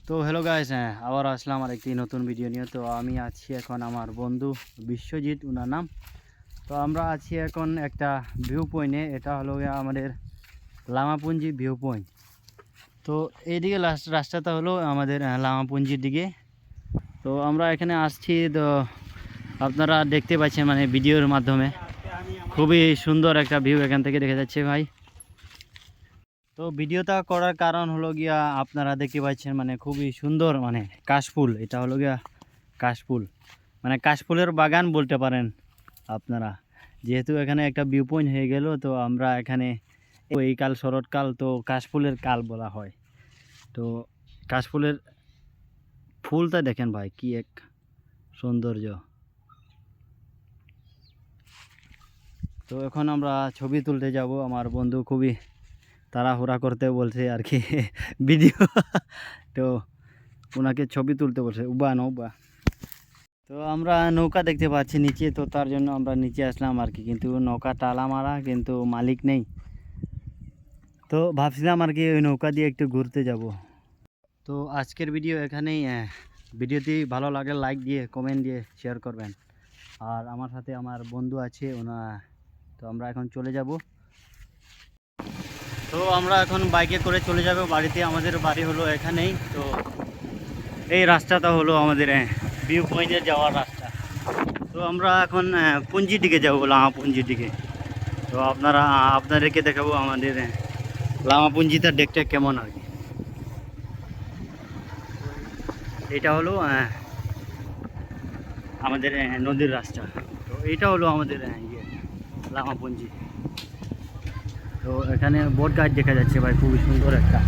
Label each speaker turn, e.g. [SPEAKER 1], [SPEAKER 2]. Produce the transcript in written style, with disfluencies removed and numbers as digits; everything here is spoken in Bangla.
[SPEAKER 1] তো হ্যালো গাইস, আবার আসলাম আর একটি নতুন ভিডিও নিয়ে। তো আমি আছি এখন আমার বন্ধু বিশ্বজিৎ উনার নাম। তো আমরা আছি এখন একটা ভিউ পয়েন্টে, এটা হলো আমাদের লামাপুঞ্জি ভিউ পয়েন্ট। তো এইদিকে রাস্তাটা হলো আমাদের লামাপুঞ্জির দিকে। তো আমরা এখানে আসছি, তো আপনারা দেখতে পাচ্ছেন মানে ভিডিওর মাধ্যমে খুবই সুন্দর একটা ভিউ এখান থেকে দেখা যাচ্ছে ভাই। তো ভিডিওটা করার কারণ হলো গিয়া আপনারা দেখতে পাচ্ছেন মানে খুবই সুন্দর মানে কাশফুল, এটা হলো গিয়া কাশফুল মানে কাশফুলের বাগান বলতে পারেন আপনারা। যেহেতু এখানে একটা ভিউ পয়েন্ট হয়ে গেল, তো আমরা এখানে এই কাল শরৎকাল, তো কাশফুলের কাল বলা হয়। তো কাশফুলের ফুলটা দেখেন ভাই, কি এক সৌন্দর্য। তো এখন আমরা ছবি তুলতে যাব, আমার বন্ধু খুবই তাড়াহুড়া করতে বলছে আর কি ভিডিও। তো ওনাকে ছবি তুলতে বলছে, উবা নৌবা। তো আমরা নৌকা দেখতে পাচ্ছি নিচে, তো তার জন্য আমরা নিচে আসলাম আর কি, কিন্তু নৌকা টালা মারা, কিন্তু মালিক নেই। তো ভাবছিলাম আর কি ওই নৌকা দিয়ে একটু ঘুরতে যাব। তো আজকের ভিডিও এখানেই। ভিডিওটি ভালো লাগে লাইক দিয়ে, কমেন্ট দিয়ে শেয়ার করবেন। আর আমার সাথে আমার বন্ধু আছে ওনা। তো আমরা এখন চলে যাব। তো আমরা এখন বাইকে করে চলে যাব বাড়িতে। আমাদের বাড়ি হলো এখানেই। তো এই রাস্তাটা হলো আমাদের ভিউ পয়েন্টে যাওয়ার রাস্তা। তো আমরা এখন পুঞ্জির দিকে যাবো, লামাপুঞ্জির দিকে। তো আপনাদেরকে দেখাবো আমাদের লামাপুঞ্জিটা দেখতে কেমন আর কি। এটা হলো আমাদের নদীর রাস্তা। তো এটা হলো আমাদের লামাপুঞ্জি। তো এখানে বোট গাছ দেখা যাচ্ছে ভাই, খুবই সুন্দর একটা।